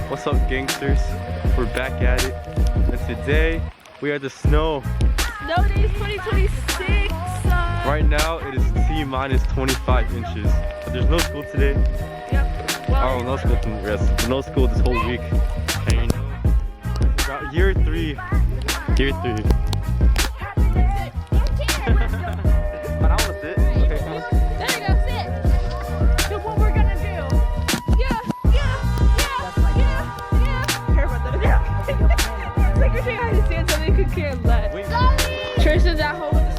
What's up, gangsters? We're back at it, and today we are at the snow. Snow days 2026. Right now it is T-minus 25 inches, but there's no school today. Yep. Well, Oh, no school no school this whole week. And you know, about year 3. Year 3. But I want to sit. Okay, there you go, sit. So what we're gonna do? Yeah. Care about that? Yeah. It's like you're saying how to stand something you could care less. Wait. Tristan's at home with the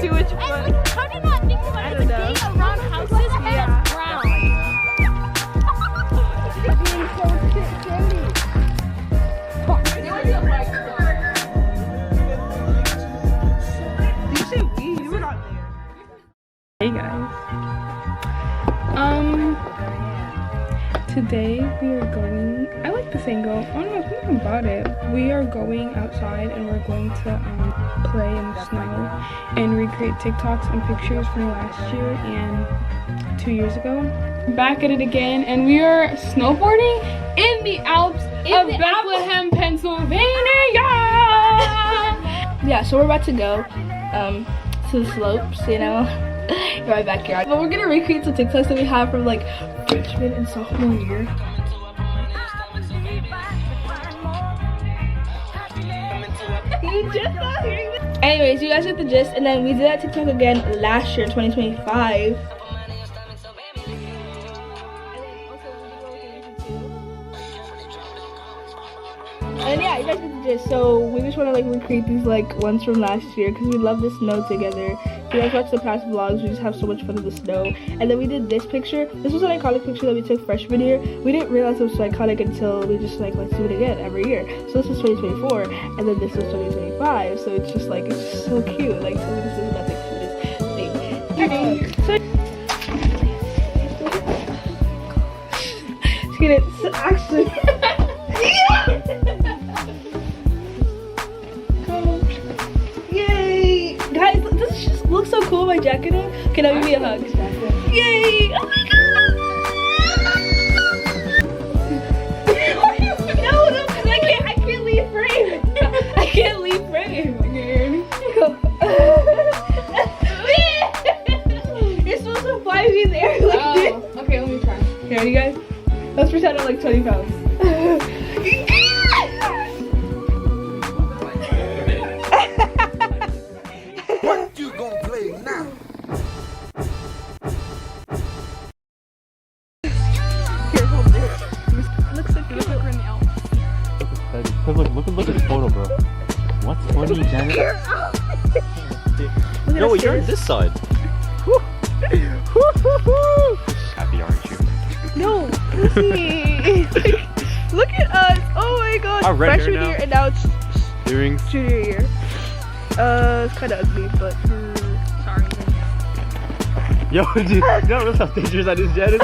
sewage, but How do you not think about it? It's being around houses and it's brown. Being so shady. Did you say we? You were not there. Hey guys. Today we are going. I like this angle. I don't know something about it. We are going outside and we're going to play in the snow and recreate TikToks and pictures from last year and 2 years ago. Back at it again, and we are snowboarding in the Alps of Bethlehem, Pennsylvania. Yeah, so we're about to go to the slopes, you know, in my backyard. But we're gonna recreate some TikToks that we have from like freshman and sophomore year. You just not hearing this? Anyways, you guys get the gist, and then we did that TikTok again last year, 2025. And yeah, you guys get the gist. So we just want to like recreate these like ones from last year because we love the snow together. If you guys watch the past vlogs, we just have so much fun in the snow. And then we did this picture. This was an iconic picture that we took freshman year. We didn't realize it was so iconic until we just like, let's do it again every year. So this was 2024, and then this was 2025. So it's just like, it's just so cute. Like, so this is nothing to this thing. So actually. Yay! Guys, this just looks so cool with my jacket on. Okay, now give me a hug. Yay! Oh my god! No, because I can't leave frame. I can't leave frame. You're supposed to fly me in the air like this. Okay, let me try. Okay, ready guys? Let's pretend I'm like 20 pounds. What you gonna play now? Here, hold this. Looks like we're in the Alps. Look at the photo, bro. What's funny, Janet? No, you're on this side. Happy, aren't you? No, see. Look at us. Oh my god. Freshman year and now it's Earrings. junior year. It's kind of ugly, but sorry. Yo, dude, you know that's how dangerous that is, Janet?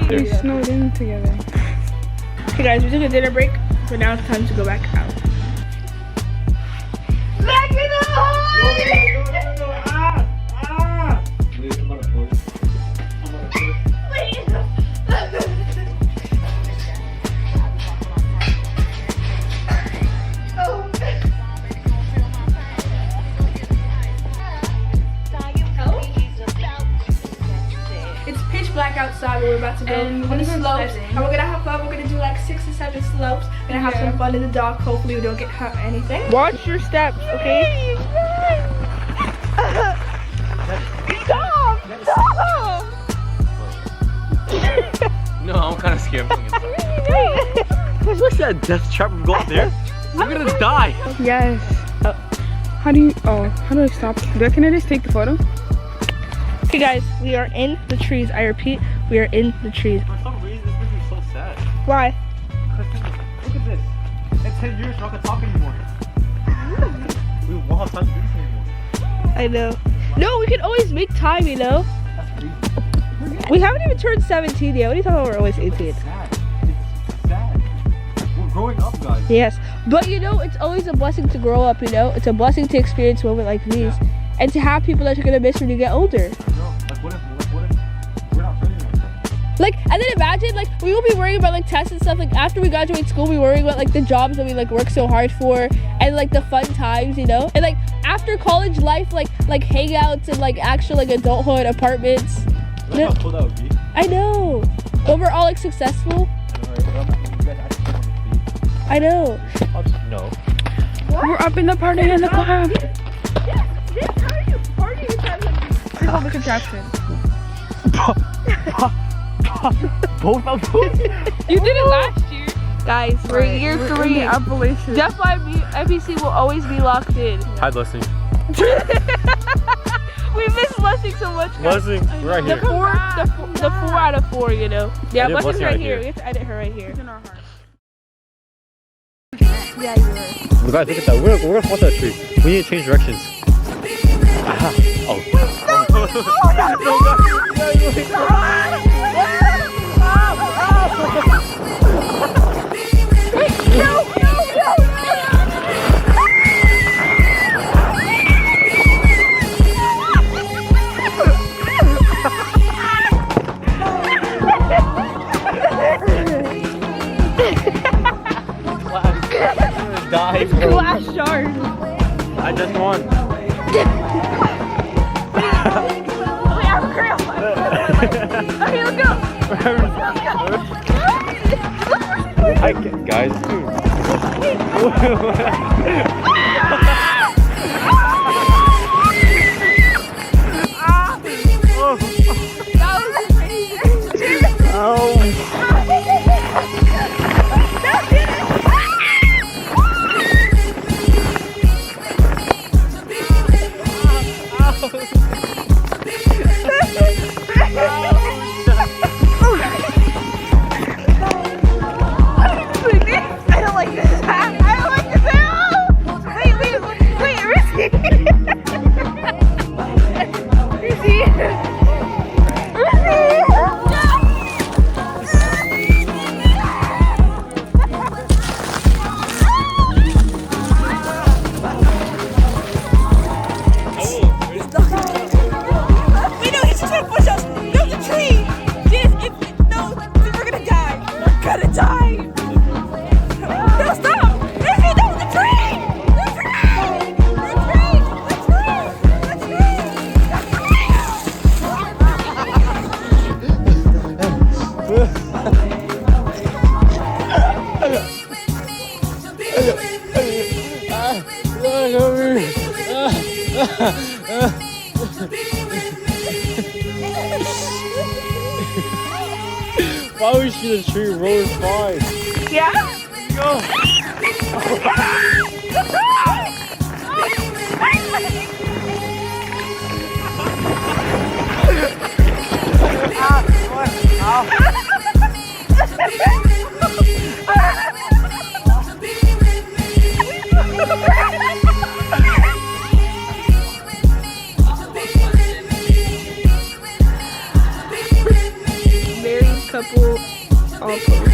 We snowed in together. Okay guys, we took a dinner break, so now it's time to go back out. Back in the hole! It's pitch black outside, but we're about to go on the slopes, and we're gonna have fun. We're gonna do like 6 or 7 slopes. We're gonna have some fun in the dark. Hopefully, we don't get hurt or anything. Watch your steps, okay? Stop! Stop! No, I'm kind of scared. What's that death trap? Go up there? I'm gonna die. Yes. How do I stop? Can I just take the photo? Okay guys, we are in the trees. I repeat, we are in the trees. For some reason, this makes me so sad. Why? Look at this. In 10 years, we're not gonna talk anymore. We won't have time to do this anymore. I know. No, we can always make time, you know? That's crazy. We haven't even turned 17 yet. What are you talking about? We're always 18. It's sad. It's sad. We're growing up, guys. Yes. But you know, it's always a blessing to grow up, you know? It's a blessing to experience a moment like these. And to have people that you're gonna miss when you get older. I know. Like, what if we're not friends anymore? Like, and then imagine, like, we will be worrying about, like, tests and stuff. Like, after we graduate school, we worry about, like, the jobs that we, like, work so hard for and, like, the fun times, you know? And, like, after college life, like hangouts and, like, actual, like, adulthood apartments. Look how cool that would be. I know. When we're all, like, successful. I know. No. We're up in the party in the club. Click on the contraption. Both of them? You did it last year. Guys, we're in year 3. Appalachian. That's why MPC will always be locked in. Hi, Blessing. We miss Blessing so much. Blessing, we're right here. The 4 out of 4, you know? Yeah, Edit Blessing's Blessing right right here. here. We have to edit her right here. In our heart. Yeah, you were. Guys, look at that. We're gonna fall to that tree. We need to change directions. Aha. Oh. Die, bro. Glass shard. I just won. Wait, I'm girl. Okay, let's go. I can't, guys. That was crazy. Oh. Why would she the tree roll fine? Yeah? Go! Married couple, all post.